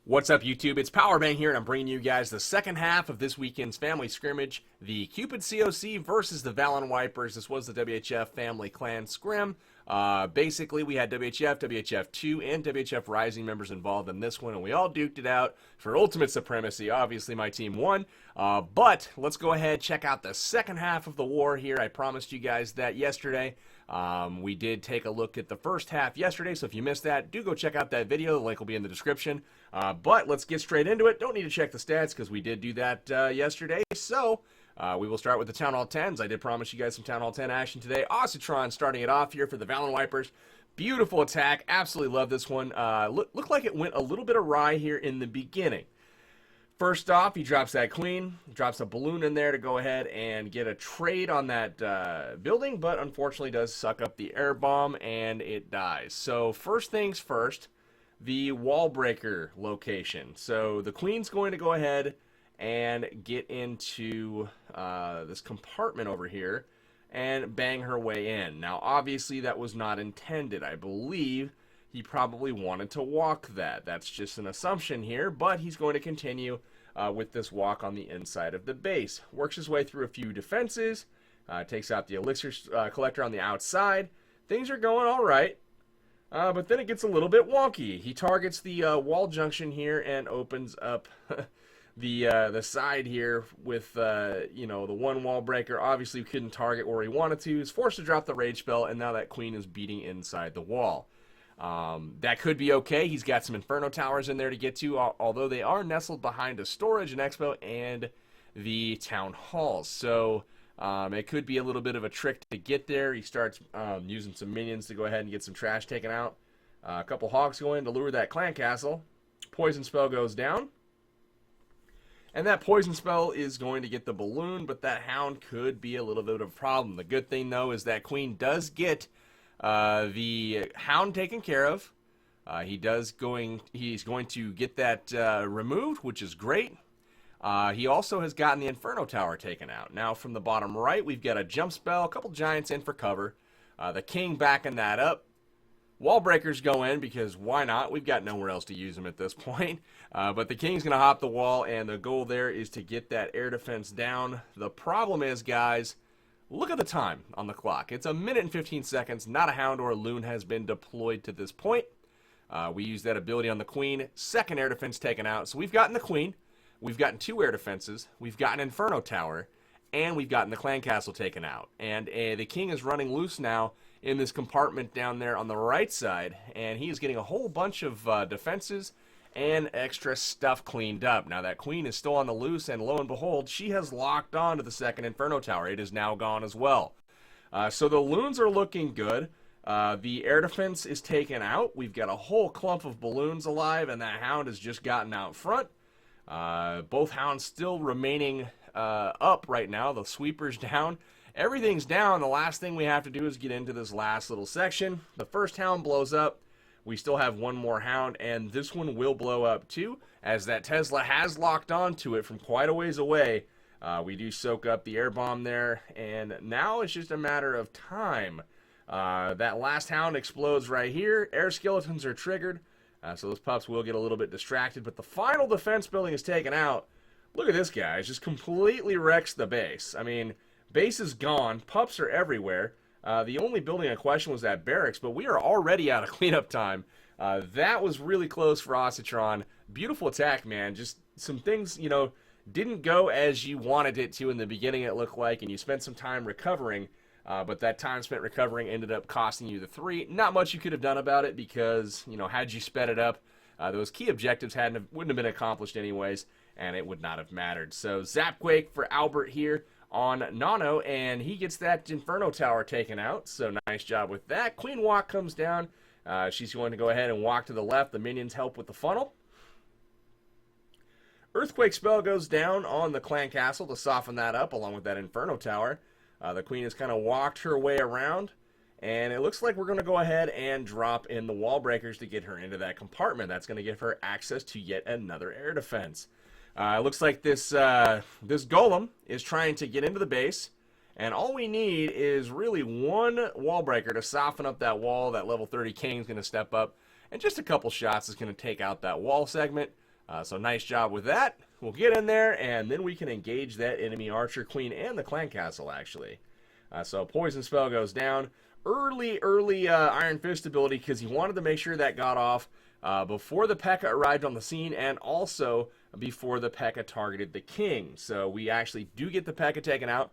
What's up, YouTube? It's Powerbang here, and I'm bringing you guys the second half of this weekend's family scrimmage, the Cupid COC versus the Valen Wipers. This was the WHF Family Clan Scrim. Basically, we had WHF, WHF2, and WHF Rising members involved in this one, and we all duked it out for ultimate supremacy. Obviously, my team won, but let's go ahead and check out the second half of the war here. I promised you guys that yesterday. We did take a look at the first half yesterday, so if you missed that, do go check out that video. The link will be in the description. But let's get straight into it. Don't need to check the stats because we did do that yesterday. So we will start with the Town Hall 10s. I did promise you guys some Town Hall 10 action today. Ossitron starting it off here for the Valen Wipers. Beautiful attack. Absolutely love this one. Looked like it went a little bit awry here in the beginning. First off, he drops that queen, drops a balloon in there to go ahead and get a trade on that building, but unfortunately does suck up the air bomb and it dies. So first things first, the wall breaker location. So the queen's going to go ahead and get into this compartment over here and bang her way in. Now obviously that was not intended. I believe he probably wanted to walk that. That's just an assumption here, but he's going to continue with this walk on the inside of the base. Works his way through a few defenses, takes out the elixir collector on the outside. Things are going all right, but then it gets a little bit wonky. He targets the wall junction here and opens up the side here with the one wall breaker. Obviously couldn't target where he wanted to. He's forced to drop the rage spell, and now that queen is beating inside the wall. That could be okay. He's got some Inferno Towers in there to get to, although they are nestled behind a storage, an expo, and the Town Halls. So it could be a little bit of a trick to get there. He starts using some minions to go ahead and get some trash taken out. A couple Hawks go in to lure that clan castle. Poison spell goes down. And that poison spell is going to get the balloon, but that hound could be a little bit of a problem. The good thing, though, is that queen does get the hound taken care of. He's going to get that removed, which is great. He also has gotten the Inferno Tower taken out. Now from the bottom right, we've got a jump spell, a couple giants in for cover. The king backing that up. Wall breakers go in because why not? We've got nowhere else to use them at this point. But the king's going to hop the wall, and the goal there is to get that air defense down. The problem is, guys, look at the time on the clock. It's 1 minute and 15 seconds. Not a hound or a loon has been deployed to this point. We use that ability on the queen. Second air defense taken out. So we've gotten the queen. We've gotten 2 air defenses. We've gotten Inferno Tower. And we've gotten the clan castle taken out. And the king is running loose now in this compartment down there on the right side. And he is getting a whole bunch of defenses and extra stuff cleaned up. Now that queen is still on the loose, and lo and behold, she has locked on to the second Inferno Tower. It is now gone as well. So the loons are looking good. The air defense is taken out. We've got a whole clump of balloons alive, and that hound has just gotten out front. Both hounds still remaining up right now. The sweeper's down. Everything's down. The last thing we have to do is get into this last little section. The first hound blows up. We still have one more hound, and this one will blow up too, as that Tesla has locked onto it from quite a ways away. We do soak up the air bomb there, and now it's just a matter of time. That last hound explodes right here. Air skeletons are triggered, so those pups will get a little bit distracted, but the final defense building is taken out. Look at this guy. It just completely wrecks the base. I mean, base is gone. Pups are everywhere. The only building in question was that barracks, but we are already out of cleanup time. That was really close for Ossitron. Beautiful attack, man. Just some things, didn't go as you wanted it to in the beginning, it looked like, and you spent some time recovering, but that time spent recovering ended up costing you the 3. Not much you could have done about it because, had you sped it up, those key objectives wouldn't have been accomplished anyways, and it would not have mattered. So Zapquake for Albert here on Nano, and he gets that Inferno Tower taken out, so nice job with that. Queen Walk comes down. She's going to go ahead and walk to the left. The minions help with the funnel. Earthquake spell goes down on the clan castle to soften that up, along with that Inferno Tower. The queen has kind of walked her way around, and it looks like we're going to go ahead and drop in the wall breakers to get her into that compartment. That's going to give her access to yet another air defense. It looks like this golem is trying to get into the base, and all we need is really one wall breaker to soften up that wall. That level 30 king is going to step up, and just a couple shots is going to take out that wall segment. So nice job with that. We'll get in there, and then we can engage that enemy archer, queen, and the clan castle, actually. So poison spell goes down. Early Iron Fist ability, because he wanted to make sure that got off before the P.E.K.K.A. arrived on the scene, and also before the P.E.K.K.A. targeted the king. So we actually do get the P.E.K.K.A. taken out,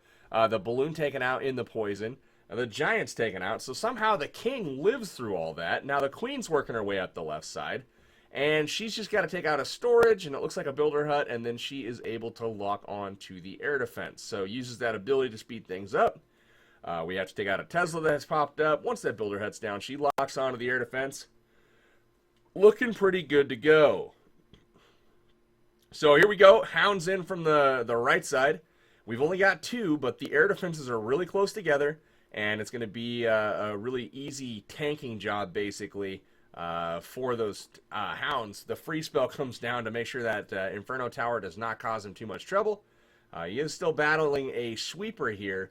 the balloon taken out in the poison, the giant's taken out. So somehow the king lives through all that. Now the queen's working her way up the left side, and she's just got to take out a storage, and it looks like a builder hut, and then she is able to lock on to the air defense. So uses that ability to speed things up. We have to take out a Tesla that has popped up. Once that builder hut's down, she locks onto the air defense. Looking pretty good to go. So here we go. Hounds in from the right side. We've only got two, but the air defenses are really close together, and it's going to be a really easy tanking job, basically, for those hounds. The free spell comes down to make sure that Inferno Tower does not cause him too much trouble. He is still battling a sweeper here,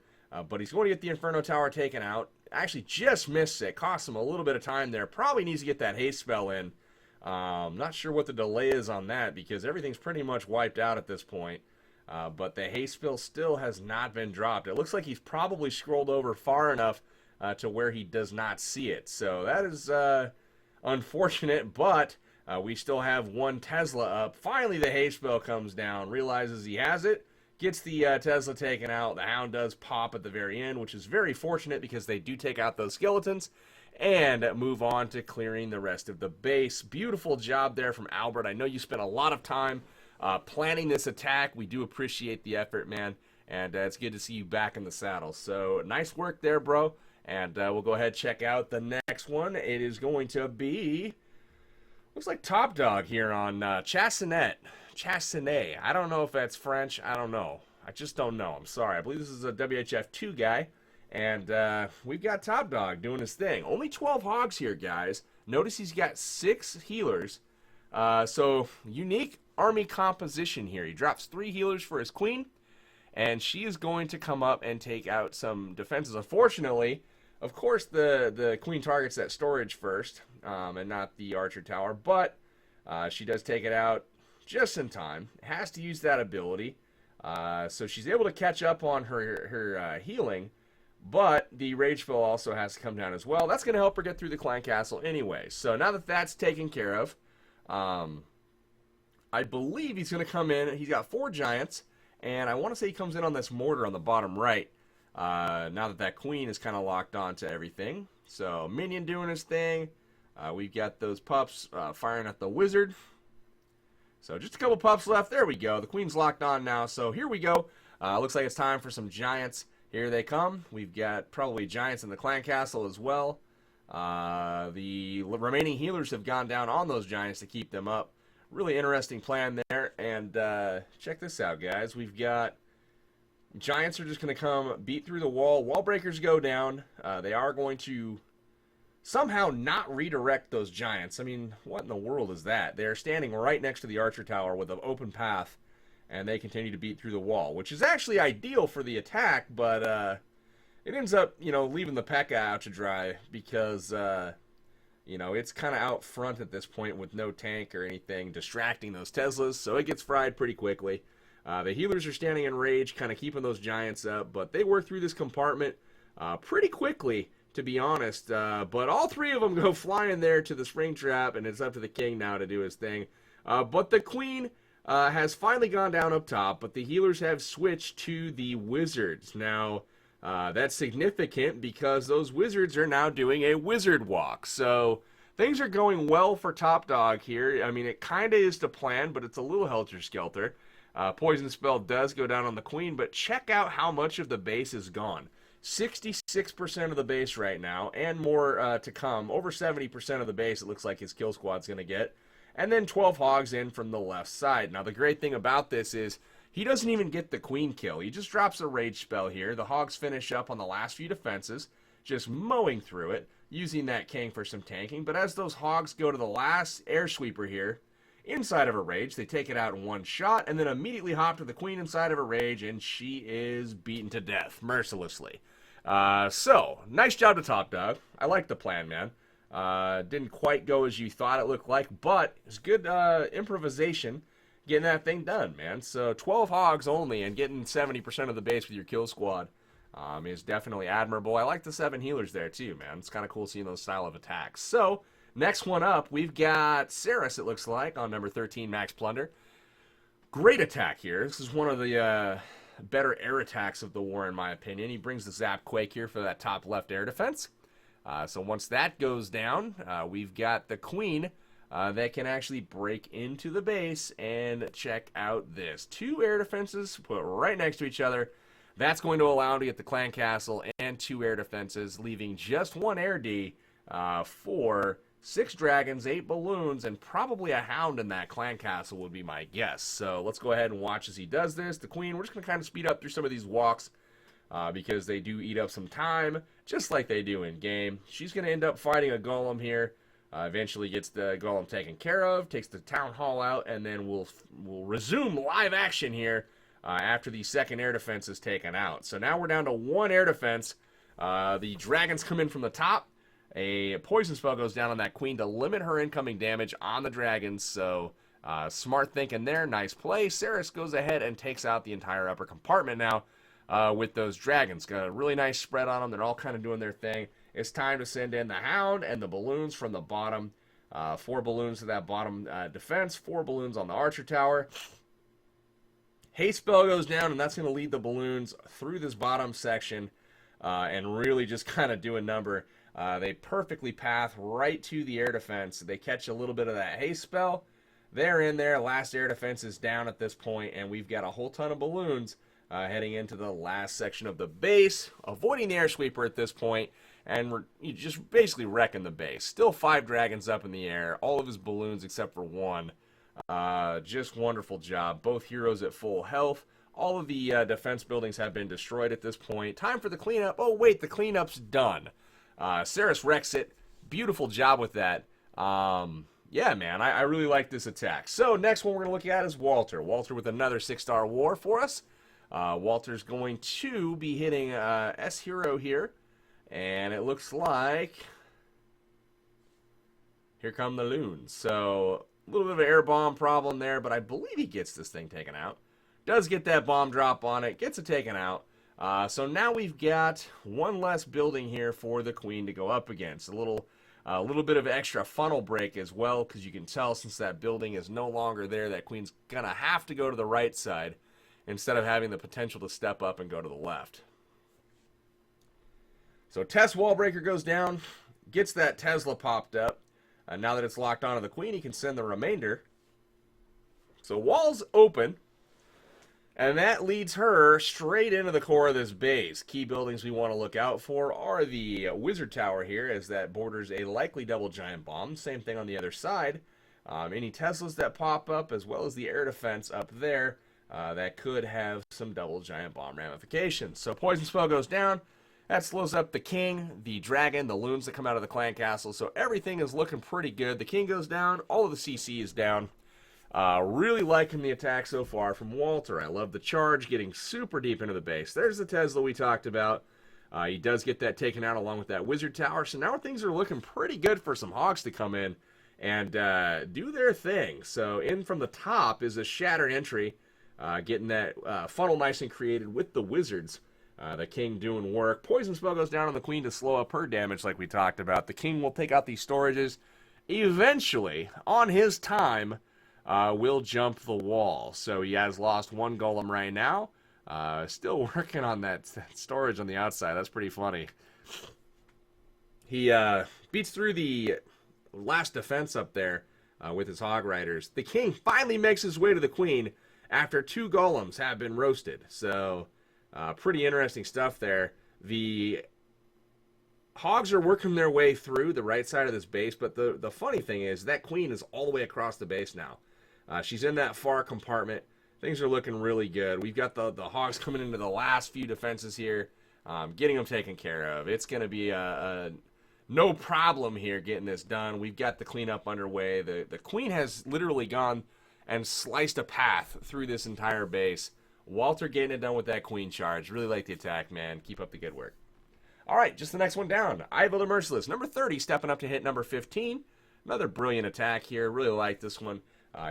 but he's going to get the Inferno Tower taken out. Actually just missed it. Cost him a little bit of time there. Probably needs to get that haste spell in. Not sure what the delay is on that, because everything's pretty much wiped out at this point. But the haste spell still has not been dropped. It looks like he's probably scrolled over far enough to where he does not see it. So that is unfortunate, but we still have one Tesla up. Finally the haste spell comes down, realizes he has it. Gets the Tesla taken out. The Hound does pop at the very end, which is very fortunate because they do take out those skeletons and move on to clearing the rest of the base. Beautiful job there from Albert. I know you spent a lot of time planning this attack. We do appreciate the effort, man, and it's good to see you back in the saddle. So nice work there, bro, and we'll go ahead and check out the next one. It is going to be, looks like Top Dog here on Chassinet. Chassinet. I don't know if that's French. I don't know. I just don't know. I'm sorry. I believe this is a WHF 2 guy. And we've got Top Dog doing his thing. Only 12 hogs here, guys. Notice he's got 6 healers. So, unique army composition here. He drops 3 healers for his queen. And she is going to come up and take out some defenses. Unfortunately, of course, the queen targets that storage first. And not the archer tower. But she does take it out just in time. Has to use that ability. So she's able to catch up on her healing, but the rage spell also has to come down as well. That's going to help her get through the clan castle anyway. So now that that's taken care of, I believe he's going to come in. He's got 4 giants, and I want to say he comes in on this mortar on the bottom right. Now that that queen is kind of locked on to everything. So minion doing his thing. We've got those pups firing at the wizard. So just a couple pups left. There we go. The queen's locked on now. So here we go. Looks like it's time for some giants. Here they come. We've got probably giants in the clan castle as well. The remaining healers have gone down on those giants to keep them up. Really interesting plan there. And check this out, guys. We've got giants are just going to come beat through the wall. Wall breakers go down. They are going to somehow not redirect those giants. I mean, what in the world is that? They're standing right next to the archer tower with an open path, and they continue to beat through the wall, which is actually ideal for the attack, but it ends up, leaving the P.E.K.K.A. out to dry because, it's kind of out front at this point with no tank or anything distracting those Teslas, so it gets fried pretty quickly. The healers are standing in rage, kind of keeping those giants up, but they work through this compartment pretty quickly, to be honest, but all 3 of them go flying there to the spring trap, and it's up to the king now to do his thing. But the queen has finally gone down up top, but the healers have switched to the wizards. Now, that's significant because those wizards are now doing a wizard walk. So things are going well for Top Dog here. I mean, it kind of is the plan, but it's a little helter-skelter. Poison spell does go down on the queen, but check out how much of the base is gone. 66% of the base right now, and more to come. Over 70% of the base it looks like his kill squad's going to get. And then 12 hogs in from the left side. Now the great thing about this is he doesn't even get the queen kill. He just drops a rage spell here. The hogs finish up on the last few defenses, just mowing through it, using that king for some tanking. But as those hogs go to the last air sweeper here, inside of a rage, they take it out in one shot, and then immediately hop to the queen inside of a rage, and she is beaten to death, mercilessly. So, nice job to Top Dog. I like the plan, man. Didn't quite go as you thought it looked like, but it's good improvisation getting that thing done, man. So 12 hogs only and getting 70% of the base with your kill squad is definitely admirable. I like the 7 healers there too, man. It's kind of cool seeing those style of attacks. So next one up, we've got Saris, it looks like, on number 13, Max Plunder. Great attack here. This is one of the better air attacks of the war, in my opinion. He brings the Zap Quake here for that top left air defense. So once that goes down, we've got the Queen that can actually break into the base, and check out this. 2 air defenses put right next to each other. That's going to allow him to get the clan castle and 2 air defenses, leaving just 1 air D for 6 dragons, 8 balloons, and probably a hound in that clan castle would be my guess. So let's go ahead and watch as he does this. The Queen, we're just going to kind of speed up through some of these walks because they do eat up some time, just like they do in game. She's going to end up fighting a golem here. Eventually gets the golem taken care of, takes the town hall out, and then we'll resume live action here after the second air defense is taken out. So now we're down to 1 air defense. The dragons come in from the top. A poison spell goes down on that Queen to limit her incoming damage on the dragons. So smart thinking there. Nice play. Saris goes ahead and takes out the entire upper compartment now with those dragons. Got a really nice spread on them. They're all kind of doing their thing. It's time to send in the hound and the balloons from the bottom. 4 balloons to that bottom defense. 4 balloons on the archer tower. Haste spell goes down, and that's going to lead the balloons through this bottom section and really just kind of do a number. They perfectly path right to the air defense. They catch a little bit of that haste spell. They're in there. Last air defense is down at this point, and we've got a whole ton of balloons heading into the last section of the base, avoiding the air sweeper at this point, and we're just basically wrecking the base. Still 5 dragons up in the air, all of his balloons except for 1. Just wonderful job. Both heroes at full health. All of the defense buildings have been destroyed at this point. Time for the cleanup. Oh, wait, the cleanup's done. Saris wrecks it. Beautiful job with that. Yeah, man, I really like this attack. So next one we're going to look at is Walter. Walter with another 6-star war for us. Walter's going to be hitting S-Hero here. And it looks like here come the loons. So a little bit of an air bomb problem there, but I believe he gets this thing taken out. Does get that bomb drop on it, gets it taken out. So now we've got 1 less building here for the Queen to go up against. A little bit of extra funnel break as well, because you can tell since that building is no longer there, that Queen's going to have to go to the right side instead of having the potential to step up and go to the left. So Test Wallbreaker goes down, gets that Tesla popped up. Now that it's locked onto the Queen, he can send the remainder. So wall's open. And that leads her straight into the core of this base. Key buildings we want to look out for are the Wizard Tower here, as that borders a likely double giant bomb. Same thing on the other side. Any Teslas that pop up, as well as the air defense up there, that could have some double giant bomb ramifications. So Poison Spell goes down. That slows up the King, the Dragon, the loons that come out of the clan castle. So everything is looking pretty good. The King goes down. All of the CC is down. Really liking the attack so far from Walter. I love the charge, getting super deep into the base. There's the Tesla we talked about. He does get that taken out along with that Wizard Tower. So now things are looking pretty good for some Hogs to come in and do their thing. So in from the top is a Shattered entry, getting that funnel nice and created with the Wizards. The King doing work. Poison Spell goes down on the Queen to slow up her damage like we talked about. The King will take out these storages. Eventually, on his time, will jump the wall. So he has lost 1 golem right now. Still working on that storage on the outside. That's pretty funny. He beats through the last defense up there with his Hog Riders. The King finally makes his way to the Queen after 2 golems have been roasted. So pretty interesting stuff there. The Hogs are working their way through the right side of this base, but the funny thing is that Queen is all the way across the base now. She's in that far compartment. Things are looking really good. We've got the Hogs coming into the last few defenses here, getting them taken care of. It's going to be a no problem here getting this done. We've got the cleanup underway. The Queen has literally gone and sliced a path through this entire base. Walter getting it done with that Queen charge. Really like the attack, man. Keep up the good work. All right, just the next one down. Ivo the Merciless, number 30, stepping up to hit number 15. Another brilliant attack here. Really like this one.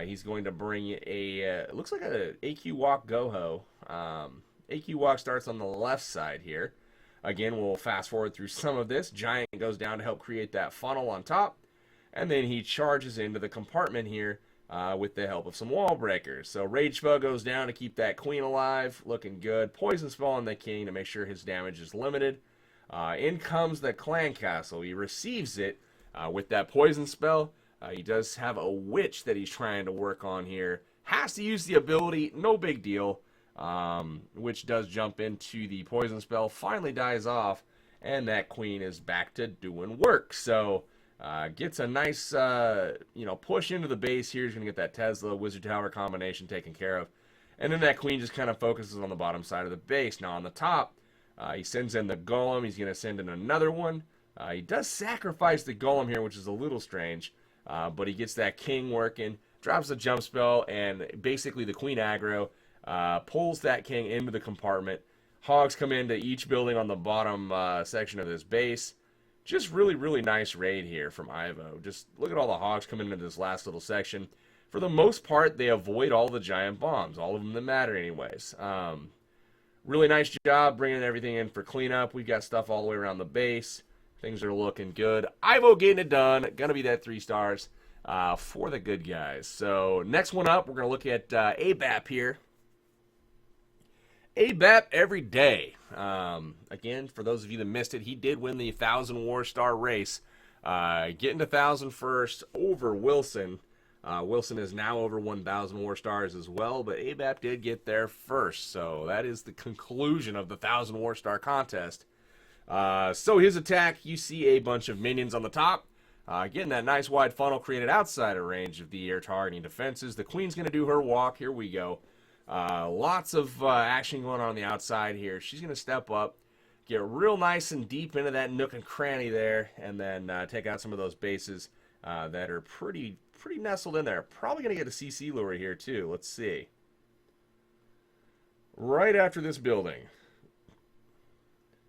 He's going to bring a, it looks like a AQ Walk Goho. AQ Walk starts on the left side here. Again, we'll fast forward through some of this. Giant goes down to help create that funnel on top. And then he charges into the compartment here with the help of some wall breakers. So Rage Spell goes down to keep that queen alive. Looking good. Poison Spell on the king to make sure his damage is limited. In comes the Clan Castle. He receives it with that poison spell. He does have a witch that he's trying to work on here. Has to use the ability, no big deal. Witch does jump into the poison spell, finally dies off, and that queen is back to doing work. So gets a nice push into the base here. He's going to get that Tesla Wizard Tower combination taken care of. And then that queen just kind of focuses on the bottom side of the base. Now on the top, he sends in the golem. He's going to send in another one. He does sacrifice the golem here, which is a little strange. But he gets that king working, drops the jump spell, and basically the queen aggro pulls that king into the compartment. Hogs come into each building on the bottom section of this base. Just really, really nice raid here from Ivo. Just look at all the hogs coming into this last little section. For the most part, they avoid all the giant bombs, all of them that matter anyways. Really nice job bringing everything in for cleanup. We've got stuff all the way around the base. Things are looking good. Ivo getting it done. Gonna be that 3 stars for the good guys. So next one up, we're gonna look at ABAP here. ABAP every day. Again, for those of you that missed it, he did win the 1,000 War Star race. Getting to 1,000 first over Wilson. Wilson is now over 1,000 War Stars as well, but ABAP did get there first. So that is the conclusion of the 1,000 War Star contest. So his attack, you see a bunch of minions on the top. Getting that nice wide funnel created outside of range of the air targeting defenses. The queen's going to do her walk. Here we go. Lots of action going on the outside here. She's going to step up, get real nice and deep into that nook and cranny there, and then take out some of those bases that are pretty nestled in there. Probably going to get a CC lure here too. Let's see. Right after this building.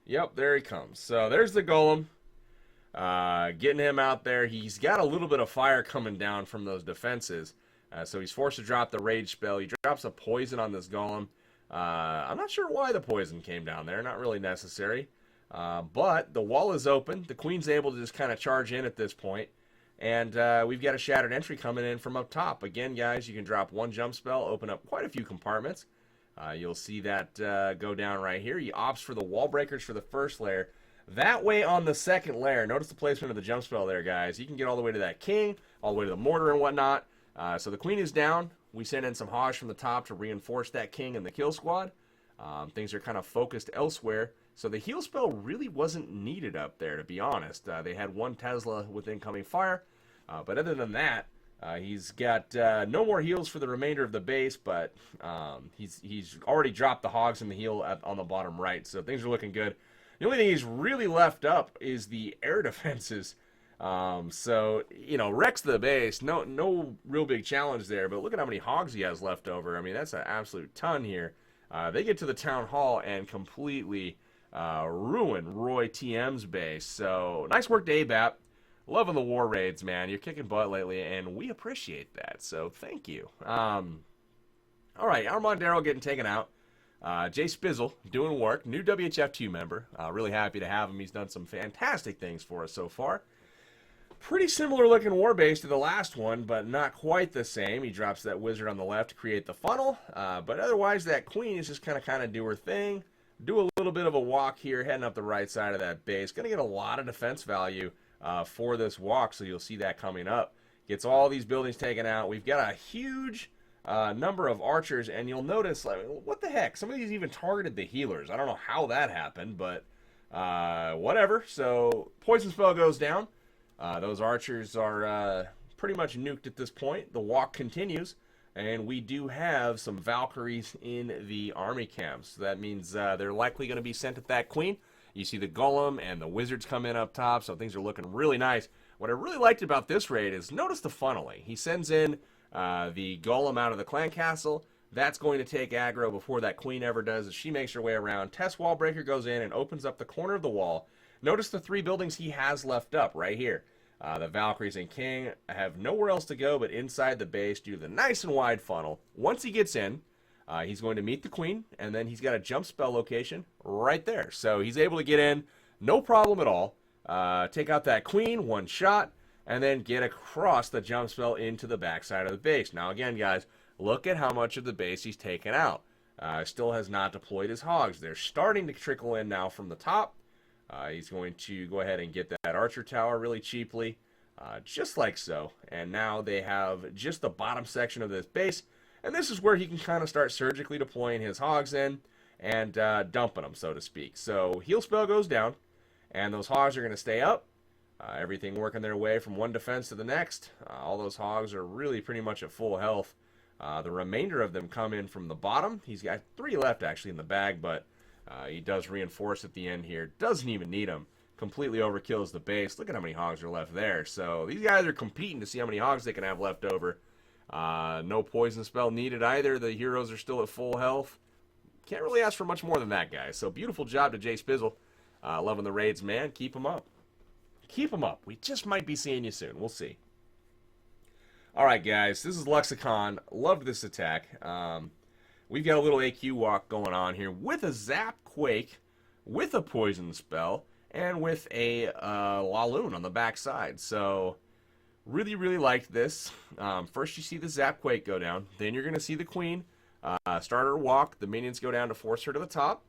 Yep, there he comes. So there's the golem. Getting him out there. He's got a little bit of fire coming down from those defenses. So he's forced to drop the rage spell. He drops a poison on this golem. I'm not sure why the poison came down there. Not really necessary. But the wall is open. The queen's able to just kind of charge in at this point. And we've got a shattered entry coming in from up top. Again, guys, you can drop one jump spell, open up quite a few compartments. You'll see that go down right here. He opts for the wall breakers for the first layer. That way on the second layer, notice the placement of the jump spell there, guys. You can get all the way to that king, all the way to the mortar and whatnot. So the queen is down. We send in some hogs from the top to reinforce that king and the kill squad. Things are kind of focused elsewhere. So the heal spell really wasn't needed up there, to be honest. They had one Tesla with incoming fire. But other than that, he's got no more heals for the remainder of the base, but he's already dropped the hogs and the heal on the bottom right, so things are looking good. The only thing he's really left up is the air defenses. So, wrecks the base. No real big challenge there, but look at how many hogs he has left over. I mean, that's an absolute ton here. They get to the town hall and completely ruin Roy TM's base. So, nice work to ABAP. Loving the war raids, man. You're kicking butt lately, and we appreciate that. So thank you. All right, Armandero getting taken out. Jay Spizzle doing work. New WHF2 member. Really happy to have him. He's done some fantastic things for us so far. Pretty similar looking war base to the last one, but not quite the same. He drops that wizard on the left to create the funnel. But otherwise, that queen is just kind of do her thing. Do a little bit of a walk here, heading up the right side of that base. Going to get a lot of defense value for this walk, so you'll see that coming up. Gets all these buildings taken out. We've got a huge number of archers, and you'll notice, like, what the heck? Some of these even targeted the healers. I don't know how that happened, but whatever. So poison spell goes down. Those archers are pretty much nuked at this point. The walk continues, and we do have some Valkyries in the army camps. So that means they're likely going to be sent at that queen. You see the golem and the wizards come in up top, so things are looking really nice. What I really liked about this raid is notice the funneling. He sends in the golem out of the clan castle. That's going to take aggro before that queen ever does as she makes her way around. Test wall breaker goes in and opens up the corner of the wall. Notice the 3 buildings he has left up right here. The Valkyries and King have nowhere else to go but inside the base due to the nice and wide funnel. Once he gets in, he's going to meet the Queen, and then he's got a jump spell location right there. So he's able to get in, no problem at all. Take out that Queen, 1 shot, and then get across the jump spell into the backside of the base. Now again, guys, look at how much of the base he's taken out. Still has not deployed his hogs. They're starting to trickle in now from the top. He's going to go ahead and get that archer tower really cheaply, just like so. And now they have just the bottom section of this base, and this is where he can kind of start surgically deploying his hogs in and dumping them, so to speak. So heal spell goes down, and those hogs are going to stay up. Everything working their way from one defense to the next. All those hogs are really pretty much at full health. The remainder of them come in from the bottom. He's got 3 left actually in the bag, but he does reinforce at the end here. Doesn't even need them. Completely overkills the base. Look at how many hogs are left there. So these guys are competing to see how many hogs they can have left over. No poison spell needed either. The heroes are still at full health. Can't really ask for much more than that, guys. So beautiful job to Jay Spizzle. Loving the raids, man. Keep them up. Keep them up. We just might be seeing you soon. We'll see. Alright, guys. This is Lexicon. Loved this attack. We've got a little AQ walk going on here with a Zap Quake, with a Poison Spell, and with a Laloon on the backside. So, really, really liked this. First you see the Zap Quake go down. Then you're going to see the Queen start her walk. The minions go down to force her to the top.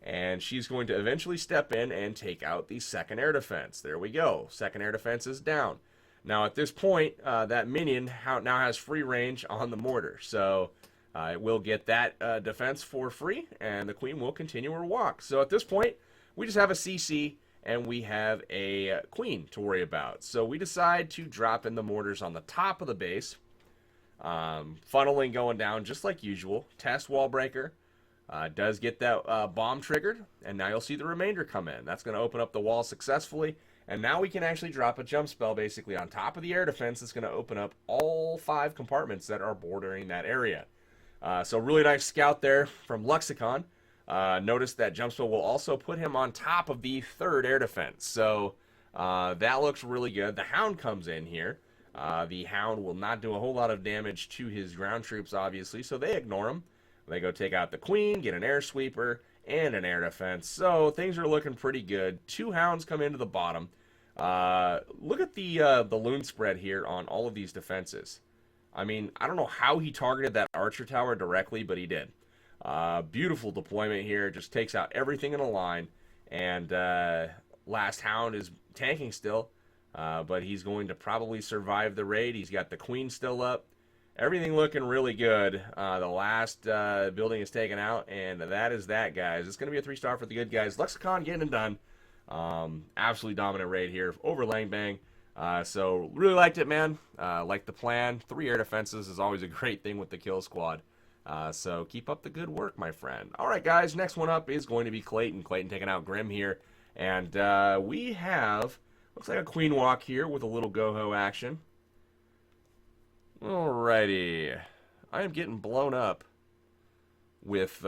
And she's going to eventually step in and take out the second air defense. There we go. Second air defense is down. Now, at this point, that minion now has free range on the mortar. So, it will get that defense for free, and the Queen will continue her walk. So at this point, we just have a CC, and we have a Queen to worry about. So we decide to drop in the mortars on the top of the base. Funneling going down just like usual. Test wall breaker. Does get that bomb triggered, and now you'll see the remainder come in. That's going to open up the wall successfully, and now we can actually drop a jump spell basically on top of the air defense. That's going to open up all 5 compartments that are bordering that area. So really nice scout there from Lexicon. Notice that jump spell will also put him on top of the 3rd air defense. So that looks really good. The Hound comes in here. The Hound will not do a whole lot of damage to his ground troops, obviously, so they ignore him. They go take out the Queen, get an air sweeper, and an air defense. So things are looking pretty good. 2 Hounds come into the bottom. Look at the loon spread here on all of these defenses. I mean, I don't know how he targeted that archer tower directly, but he did. Beautiful deployment here. Just takes out everything in a line. And last Hound is tanking still, but he's going to probably survive the raid. He's got the Queen still up. Everything looking really good. The last building is taken out, and that is that, guys. It's going to be a 3-star for the good guys. Lexicon getting it done. Absolutely dominant raid here over Lang Bang. So really liked it, man. Liked the plan. 3 air defenses is always a great thing with the kill squad. So keep up the good work, my friend. All right, guys. Next one up is going to be Clayton. Clayton taking out Grim here. And we have, looks like a Queen walk here with a little go-ho action. Alrighty. I am getting blown up with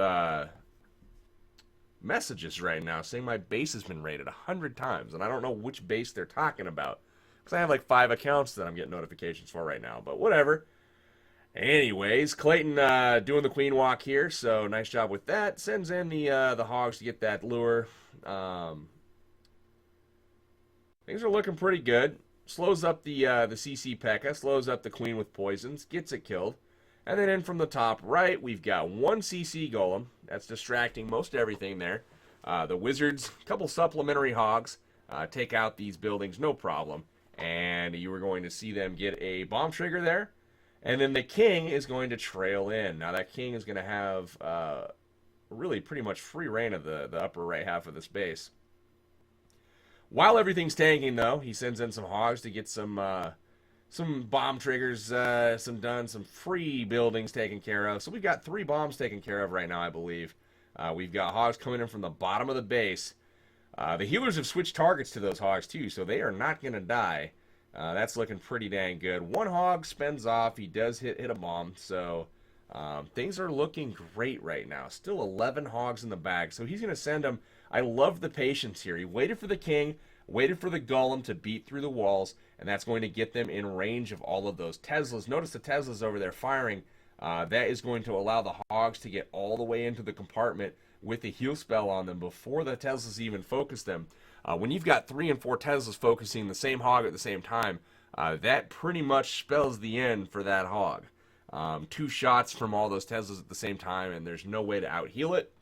messages right now saying my base has been raided 100 times. And I don't know which base they're talking about. Because I have like 5 accounts that I'm getting notifications for right now. But whatever. Anyways, Clayton doing the Queen walk here. So nice job with that. Sends in the hogs to get that lure. Things are looking pretty good. Slows up the CC P.E.K.K.A. Slows up the Queen with poisons. Gets it killed. And then in from the top right, we've got 1 CC Golem. That's distracting most everything there. The Wizards, a couple supplementary hogs. Take out these buildings, no problem. And you are going to see them get a bomb trigger there. And then the King is going to trail in. Now that King is going to have really pretty much free reign of the upper right half of this base. While everything's tanking, though, he sends in some hogs to get some bomb triggers, some free buildings taken care of. So we've got 3 bombs taken care of right now, I believe. We've got hogs coming in from the bottom of the base. The healers have switched targets to those hogs, too, so they are not going to die. That's looking pretty dang good. 1 hog spends off. He does hit a bomb, so things are looking great right now. Still 11 hogs in the bag, so he's going to send them I love the patience here. He waited for the king, waited for the golem to beat through the walls, and that's going to get them in range of all of those Teslas. Notice the Teslas over there firing. That is going to allow the hogs to get all the way into the compartment with the heal spell on them before the Teslas even focus them. When you've got 3 and 4 Teslas focusing the same hog at the same time, that pretty much spells the end for that hog. 2 shots from all those Teslas at the same time, and there's no way to out-heal it.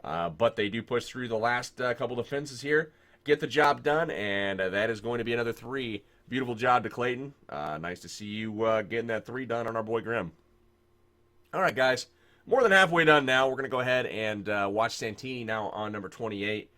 But they do push through the last couple defenses here, get the job done, and that is going to be another 3. Beautiful job to Clayton. Nice to see you getting that 3 done on our boy Grim. All right, guys. More than halfway done now. We're going to go ahead and watch Santini now on number 28.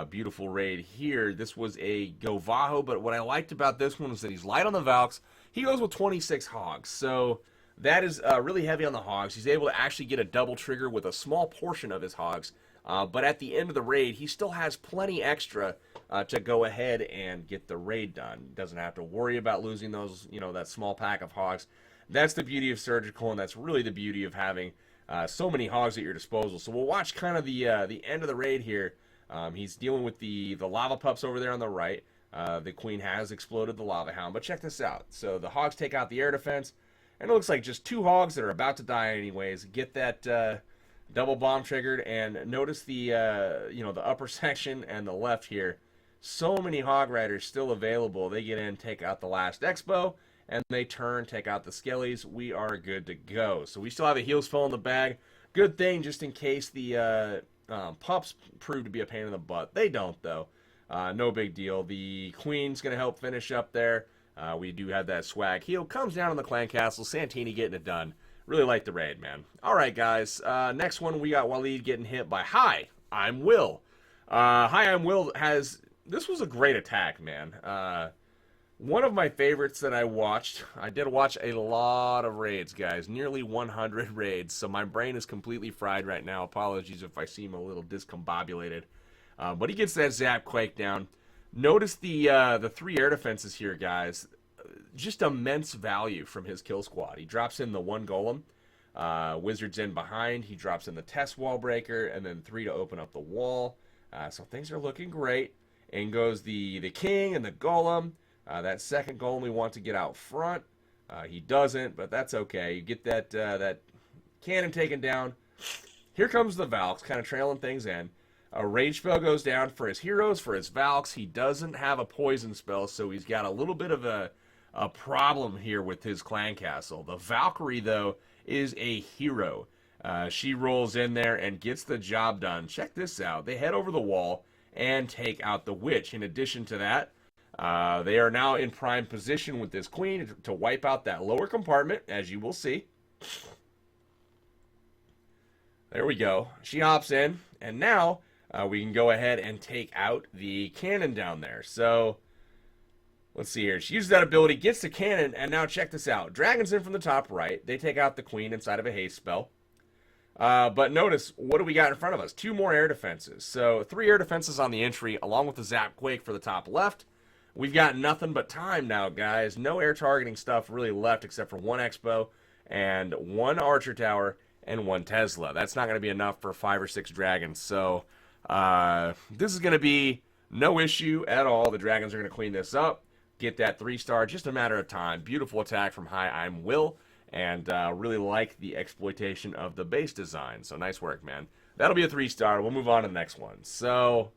Beautiful raid here. This was a Govajo, but what I liked about this one was that he's light on the Valks. He goes with 26 hogs, so that is really heavy on the hogs. He's able to actually get a double trigger with a small portion of his hogs, but at the end of the raid, he still has plenty extra to go ahead and get the raid done. Doesn't have to worry about losing those, that small pack of hogs. That's the beauty of Surgical, and that's really the beauty of having so many hogs at your disposal. So we'll watch kind of the end of the raid here. He's dealing with the lava pups over there on the right. The queen has exploded the lava hound, but check this out. So the hogs take out the air defense, and it looks like just 2 hogs that are about to die anyways. Get that double bomb triggered, and notice the the upper section and the left here. So many hog riders still available. They get in, take out the last expo, and they turn, take out the skellies. We are good to go. So we still have a heal spell in the bag. Good thing, just in case the pups prove to be a pain in the butt. They don't, though. No big deal. The queen's going to help finish up there. We do have that swag heal. Comes down on the clan castle. Santini getting it done. Really like the raid, man. All right, guys. Next one, we got Waleed getting hit by Hi, I'm Will. Hi, I'm Will has... This was a great attack, man. One of my favorites that I watched. I did watch a lot of raids, guys. Nearly 100 raids. So my brain is completely fried right now. Apologies if I seem a little discombobulated. But he gets that zap quake down. Notice the 3 air defenses here, guys. Just immense value from his kill squad. He drops in the 1 golem. Wizard's in behind. He drops in the test wall breaker. And then 3 to open up the wall. So things are looking great. In goes the king and the golem. That second golem we want to get out front. He doesn't, but that's okay. You get that cannon taken down. Here comes the Valks, kind of trailing things in. A rage spell goes down for his heroes, for his Valks. He doesn't have a poison spell, so he's got a little bit of a problem here with his clan castle. The Valkyrie, though, is a hero. She rolls in there and gets the job done. Check this out. They head over the wall and take out the witch. In addition to that, they are now in prime position with this queen to wipe out that lower compartment, as you will see. There we go. She hops in, and now we can go ahead and take out the cannon down there. So, let's see here. She uses that ability, gets the cannon, and now check this out. Dragons in from the top right. They take out the queen inside of a haste spell. But notice, what do we got in front of us? 2 more air defenses. So 3 air defenses on the entry, along with the zap quake for the top left. We've got nothing but time now, guys. No air targeting stuff really left except for 1 expo and 1 archer tower and 1 Tesla. That's not going to be enough for 5 or 6 dragons. So this is going to be no issue at all. The dragons are going to clean this up, get that 3-star, just a matter of time. Beautiful attack from Hi, I'm Will. And really like the exploitation of the base design. So nice work, man. That'll be a 3-star. We'll move on to the next one. So,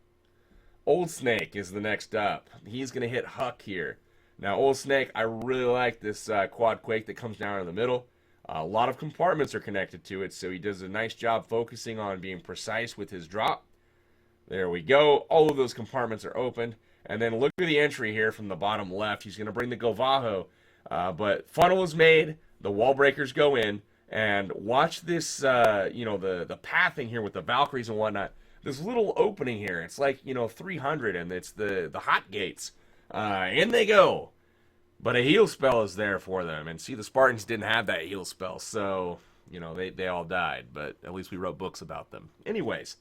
Old Snake is the next up. He's going to hit Huck here. Now, Old Snake, I really like this quad quake that comes down in the middle. A lot of compartments are connected to it, so he does a nice job focusing on being precise with his drop. There we go. All of those compartments are opened. And then look at the entry here from the bottom left. He's going to bring the Govajo. But funnel is made. The wall breakers go in, and watch this, the pathing here with the Valkyries and whatnot. This little opening here, it's like, 300, and it's the hot gates. In they go. But a heal spell is there for them. And see, the Spartans didn't have that heal spell, so, they all died. But at least we wrote books about them. Anyways,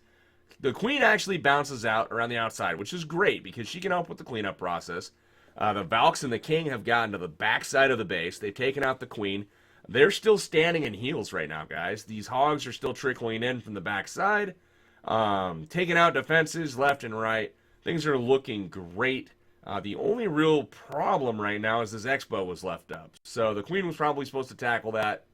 the queen actually bounces out around the outside, which is great, because she can help with the cleanup process. The Valks and the King have gotten to the backside of the base. They've taken out the Queen. They're still standing in heals right now, guys. These hogs are still trickling in from the backside. Taking out defenses left and right. Things are looking great. The only real problem right now is this X-bow was left up. So the queen was probably supposed to tackle that.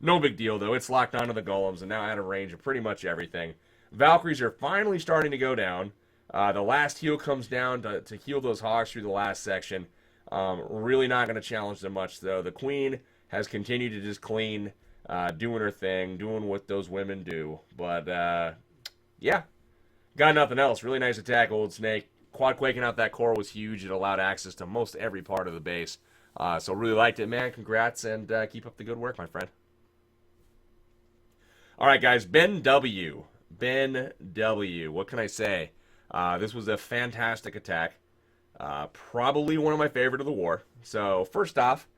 No big deal, though. It's locked onto the golems and now out of range of pretty much everything. Valkyries are finally starting to go down. The last heal comes down to heal those hogs through the last section. Really not going to challenge them much, though. The queen has continued to just clean, doing her thing, doing what those women do. But, yeah, got nothing else. Really nice attack, Old Snake. Quad quaking out that core was huge. It allowed access to most every part of the base. So really liked it, man. Congrats, and keep up the good work, my friend. All right, guys, Ben W. Ben W. What can I say? This was a fantastic attack. Probably one of my favorite of the war. So, first off,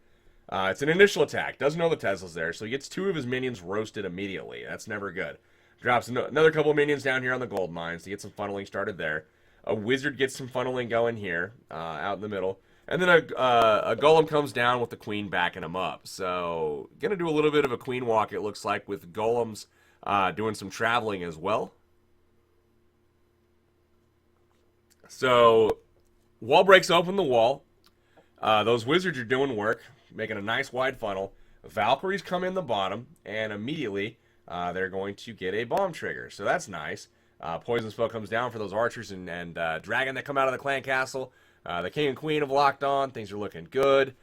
it's an initial attack. Doesn't know the Tesla's there, so he gets 2 of his minions roasted immediately. That's never good. Drops another couple of minions down here on the gold mines to get some funneling started there. A wizard gets some funneling going here, out in the middle. And then a golem comes down with the queen backing him up. So, gonna do a little bit of a queen walk, it looks like, with golems doing some traveling as well. So, wall breaks open the wall. Those wizards are doing work, making a nice wide funnel. Valkyries come in the bottom, and immediately they're going to get a bomb trigger. So that's nice. Poison spell comes down for those archers and dragon that come out of the clan castle. The king and queen have locked on. Things are looking good.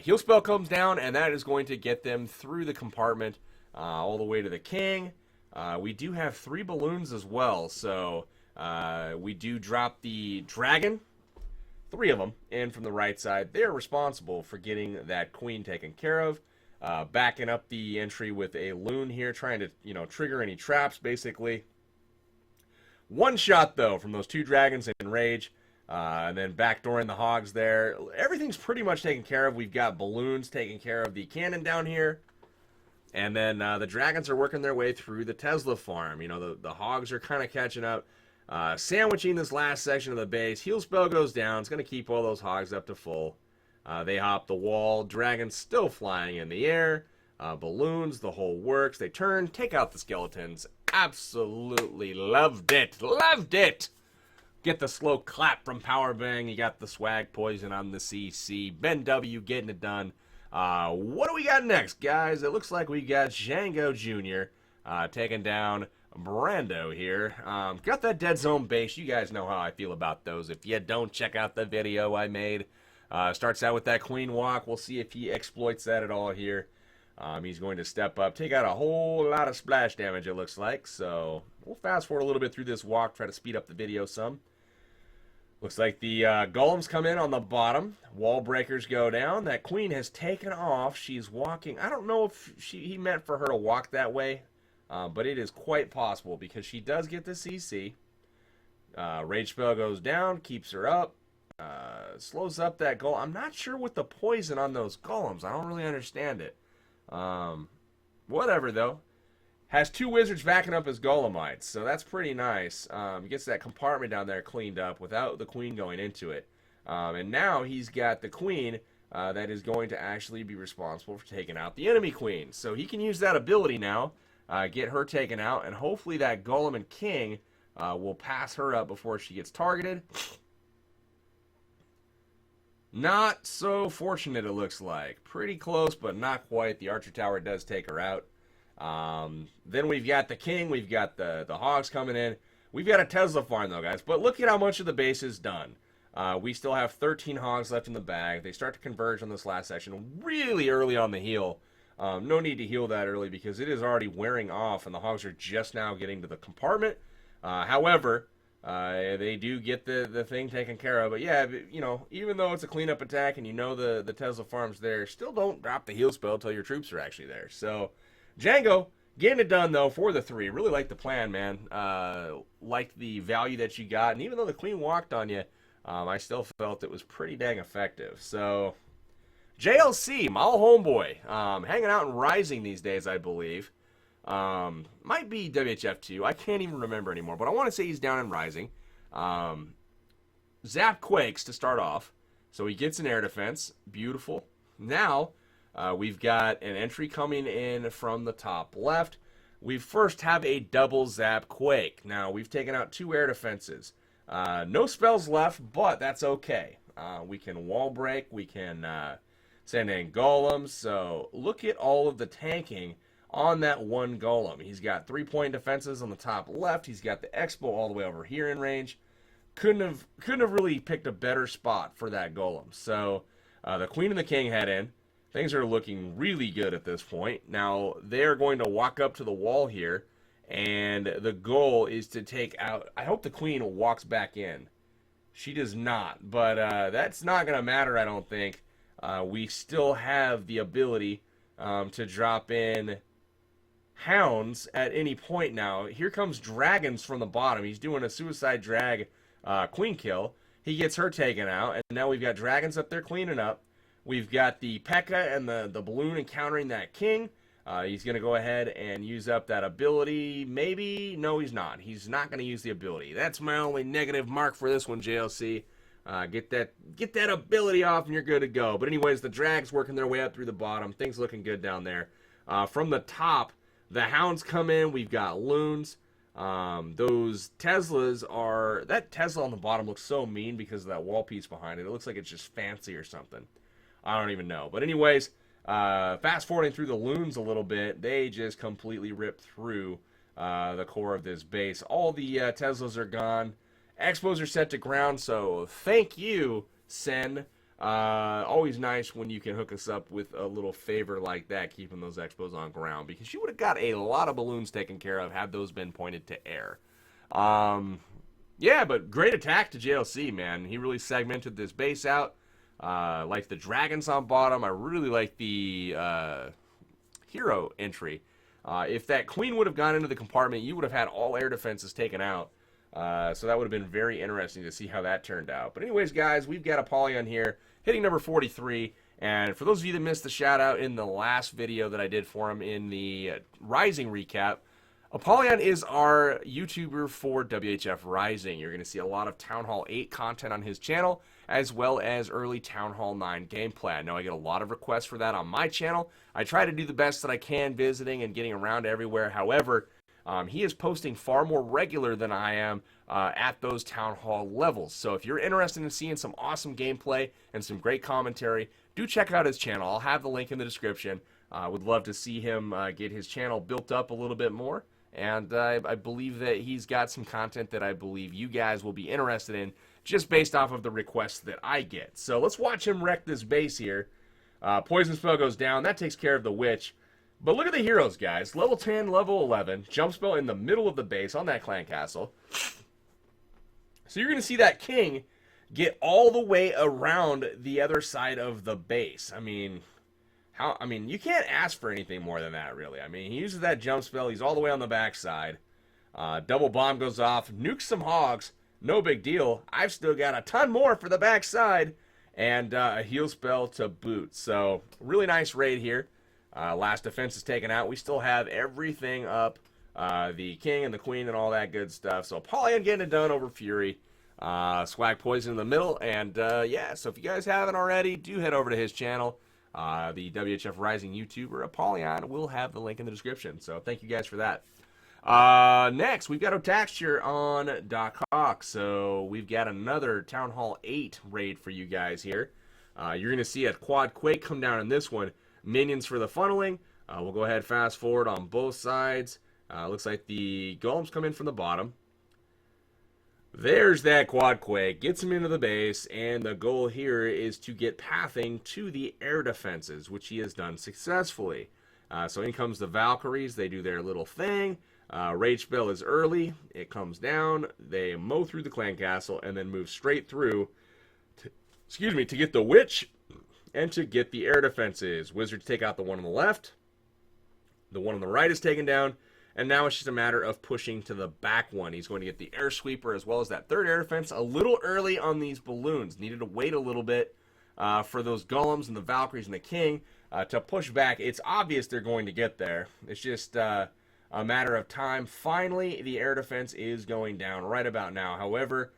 Heal spell comes down, and that is going to get them through the compartment all the way to the king. We do have 3 balloons as well, so we do drop the dragon, 3 of them, in from the right side. They're responsible for getting that queen taken care of. Backing up the entry with a loon here, trying to, trigger any traps, basically. One shot, though, from those 2 dragons in rage. And then backdooring the hogs there. Everything's pretty much taken care of. We've got balloons taking care of the cannon down here. And then the dragons are working their way through the Tesla farm. The hogs are kind of catching up. Sandwiching this last section of the base. Heal spell goes down. It's going to keep all those hogs up to full. They hop the wall. Dragons still flying in the air. Balloons, the whole works. They turn, take out the skeletons. Absolutely loved it. Loved it. Get the slow clap from Powerbang. You got the swag poison on the CC. Ben W getting it done. What do we got next, guys? It looks like we got Django Jr. Taking down Brando here. Got that dead zone base. You guys know how I feel about those. If you don't, check out the video I made. Starts out with that queen walk. We'll see if he exploits that at all here. He's going to step up, take out a whole lot of splash damage, it looks like. So we'll fast forward a little bit through this walk, try to speed up the video some. Looks like the golems come in on the bottom. Wall breakers go down. That queen has taken off. She's walking. I don't know if he meant for her to walk that way, but it is quite possible because she does get the CC. Rage spell goes down, keeps her up, slows up that golem. I'm not sure what the poison on those golems. I don't really understand it. Whatever, though. Has 2 wizards backing up his golemites, so that's pretty nice. Gets that compartment down there cleaned up without the queen going into it. And now he's got the queen that is going to actually be responsible for taking out the enemy queen. So he can use that ability now, get her taken out, and hopefully that golem and king will pass her up before she gets targeted. Not so fortunate, it looks like. Pretty close, but not quite. The archer tower does take her out. Then we've got the king, we've got the hogs coming in. We've got a Tesla farm, though, guys. But look at how much of the base is done. We still have 13 hogs left in the bag. They start to converge on this last section really early on the heal. No need to heal that early because it is already wearing off, and the hogs are just now getting to the compartment. However, they do get the thing taken care of. But yeah, even though it's a cleanup attack and the Tesla farm's there, still don't drop the heal spell until your troops are actually there. So, Django, getting it done, though, for the 3. Really like the plan, man. Liked the value that you got. And even though the queen walked on you, I still felt it was pretty dang effective. So, JLC, my old homeboy, hanging out in Rising these days, I believe. Might be WHF 2. I can't even remember anymore, but I want to say he's down in Rising. Zap Quakes to start off. So he gets an air defense. Beautiful. Now, we've got an entry coming in from the top left. we first have a double zap quake. Now, we've taken out 2 air defenses. No spells left, but that's okay. We can wall break, we can send in golems. So look at all of the tanking on that one golem. He's got 3-point defenses on the top left. He's got the Expo all the way over here in range. Couldn't have really picked a better spot for that golem. So the Queen and the King head in. Things are looking really good at this point. Now, they're going to walk up to the wall here, and the goal is to take out... I hope the Queen walks back in. She does not, but that's not going to matter, I don't think. We still have the ability to drop in hounds at any point now. Here comes dragons from the bottom. He's doing a suicide drag queen kill. He gets her taken out, and now we've got dragons up there cleaning up. We've got the P.E.K.K.A. and the balloon encountering that king. He's going to go ahead and use up that ability. Maybe? No, he's not. He's not going to use the ability. That's my only negative mark for this one, JLC. Get that ability off and you're good to go. But anyways, the drags working their way up through the bottom. Things looking good down there. From the top, the hounds come in. We've got loons. Those Teslas are... That Tesla on the bottom looks so mean because of that wall piece behind it. It looks like it's just fancy or something. I don't even know. But anyways, fast forwarding through the loons a little bit, they just completely ripped through the core of this base. All the Teslas are gone. Expos are set to ground, so thank you, Sen. Always nice when you can hook us up with a little favor like that, keeping those Expos on ground, because you would have got a lot of balloons taken care of had those been pointed to air. Yeah, but great attack to JLC, man. He really segmented this base out. Like the dragons on bottom. I really like the hero entry. If that queen would have gone into the compartment, you would have had all air defenses taken out. So that would have been very interesting to see how that turned out. But anyways, guys, we've got Apollyon here, hitting number 43. And for those of you that missed the shout out in the last video that I did for him in the Rising recap, Apollyon is our YouTuber for WHF Rising. You're going to see a lot of Town Hall 8 content on his channel, as well as early Town Hall 9 gameplay. I know I get a lot of requests for that on my channel. I try to do the best that I can visiting and getting around everywhere. However, he is posting far more regular than I am at those Town Hall levels. So if you're interested in seeing some awesome gameplay and some great commentary, do check out his channel. I'll have the link in the description. Would love to see him get his channel built up a little bit more. And I believe that he's got some content that I believe you guys will be interested in, just based off of the requests that I get. So let's watch him wreck this base here. Poison spell goes down. That takes care of the witch. But look at the heroes, guys. Level 10, level 11. Jump spell in the middle of the base on that clan castle. So you're going to see that king get all the way around the other side of the base. I mean, you can't ask for anything more than that, really. I mean, he uses that jump spell. He's all the way on the backside. Double bomb goes off. Nukes some hogs. No big deal. I've still got a ton more for the backside. And a heal spell to boot. So, really nice raid here. Last defense is taken out. We still have everything up. The king and the queen and all that good stuff. So, Apollyon getting it done over Fury. Swag Poison in the middle. And, yeah, so if you guys haven't already, do head over to his channel. The WHF Rising YouTuber, Apollyon, will have the link in the description. So, thank you guys for that. Next, we've got Otaxture on Doc Hawk. So, we've got another Town Hall 8 raid for you guys here. You're going to see a quad quake come down in this one. Minions for the funneling. We'll go ahead fast forward on both sides. Looks like the golems come in from the bottom. There's that quad quake. Gets him into the base. And the goal here is to get pathing to the air defenses, which he has done successfully. So in comes the Valkyries. They do their little thing. Rage spell is early. It comes down. They mow through the clan castle and then move straight through to get the witch and to get the air defenses. Wizards take out the one on the left. The one on the right is taken down. And now it's just a matter of pushing to the back one. He's going to get the air sweeper as well as that third air defense a little early on these balloons. Needed to wait a little bit for those golems and the Valkyries and the king to push back. It's obvious they're going to get there. It's just a matter of time. Finally, the air defense is going down right about now. However,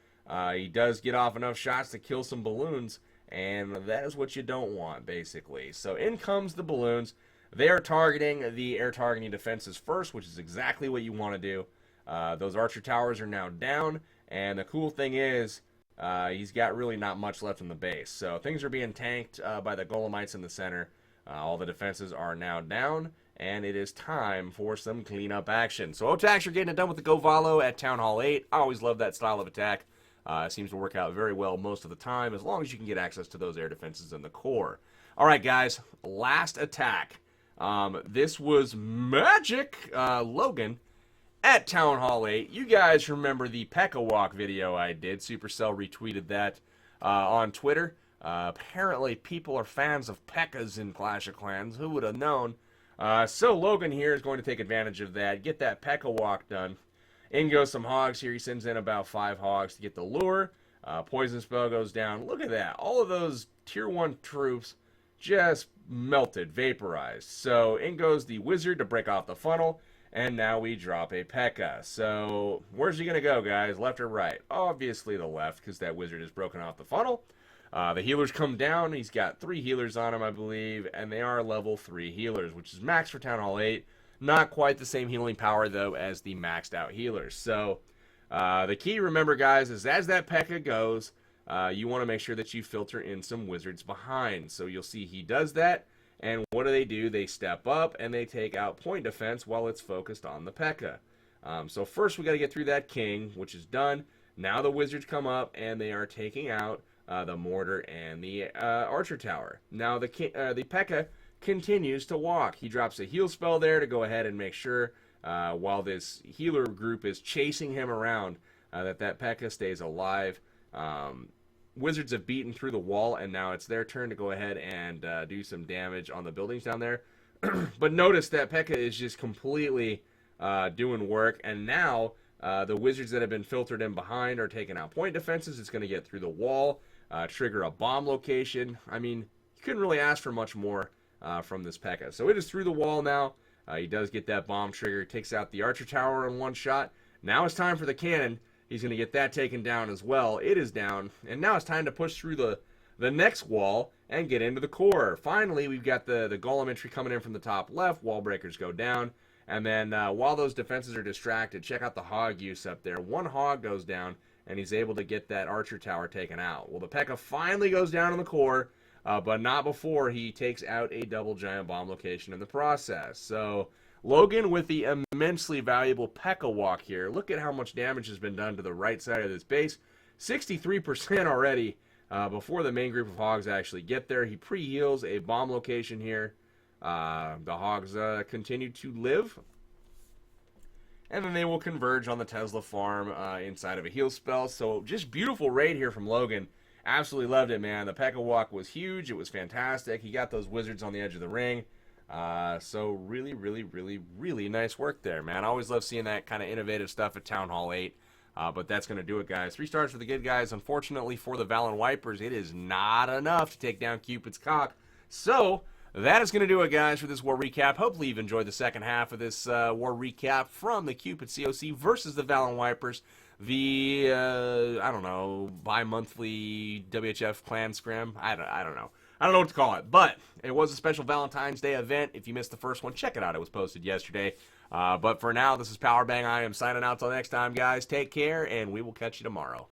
he does get off enough shots to kill some balloons. And that is what you don't want, basically. So in comes the balloons. They are targeting the air targeting defenses first, which is exactly what you want to do. Those archer towers are now down, and the cool thing is he's got really not much left in the base. So things are being tanked by the golemites in the center. All the defenses are now down, and it is time for some cleanup action. So Otaks are getting it done with the Govalo at Town Hall 8. I always love that style of attack. It seems to work out very well most of the time, as long as you can get access to those air defenses in the core. All right, guys, last attack. This was Magic Logan at Town Hall 8. You guys remember the P.E.K.K.A. walk video I did. Supercell retweeted that on Twitter. Apparently, people are fans of P.E.K.K.A.s in Clash of Clans. Who would have known? So Logan here is going to take advantage of that, get that P.E.K.K.A. walk done. In goes some hogs here. He sends in about 5 hogs to get the lure. Poison spell goes down. Look at that. All of those tier 1 troops just melted, vaporized. So in goes the wizard to break off the funnel. And now we drop a P.E.K.K.A. So where's he going to go, guys? Left or right? Obviously the left, because that wizard is broken off the funnel. The healers come down. He's got 3 healers on him, I believe. And they are level 3 healers, which is max for Town Hall 8. Not quite the same healing power, though, as the maxed out healers. So the key, remember, guys, is as that P.E.K.K.A. goes, you want to make sure that you filter in some wizards behind. So you'll see he does that. And what do? They step up and they take out point defense while it's focused on the P.E.K.K.A. So first we got to get through that king, which is done. Now the wizards come up and they are taking out the mortar and the archer tower. Now the P.E.K.K.A. continues to walk. He drops a heal spell there to go ahead and make sure while this healer group is chasing him around that P.E.K.K.A. stays alive. Wizards have beaten through the wall, and now it's their turn to go ahead and do some damage on the buildings down there. But notice that P.E.K.K.A. is just completely doing work, and now the wizards that have been filtered in behind are taking out point defenses. It's going to get through the wall, trigger a bomb location. I mean, you couldn't really ask for much more from this P.E.K.K.A. So it is through the wall now. He does get that bomb trigger, takes out the archer tower in one shot. Now it's time for the cannon. He's going to get that taken down as well. It is down. And now it's time to push through the next wall and get into the core. Finally, we've got the golem entry coming in from the top left. Wall breakers go down. And then while those defenses are distracted, check out the hog use up there. 1 hog goes down, and he's able to get that archer tower taken out. Well, the P.E.K.K.A. finally goes down in the core, but not before he takes out a double giant bomb location in the process. So Logan with the immensely valuable P.E.K.K.A. walk here. Look at how much damage has been done to the right side of this base. 63% already before the main group of hogs actually get there. He pre-heals a bomb location here. The hogs continue to live. And then they will converge on the Tesla farm inside of a heal spell. So just beautiful raid here from Logan. Absolutely loved it, man. The P.E.K.K.A. walk was huge. It was fantastic. He got those wizards on the edge of the ring. So really, really, really, really nice work there, man. I always love seeing that kind of innovative stuff at Town Hall 8. But that's going to do it, guys. 3 stars for the good guys. Unfortunately for the Valen Wipers, it is not enough to take down Cupid's cock. So that is going to do it, guys, for this war recap. Hopefully you've enjoyed the second half of this war recap from the Cupid COC versus the Valen Wipers. The, I don't know, bi-monthly WHF clan scrim. I don't know. I don't know what to call it, but it was a special Valentine's Day event. If you missed the first one, check it out. It was posted yesterday. But for now, this is Powerbang. I am signing out till next time, guys. Take care, and we will catch you tomorrow.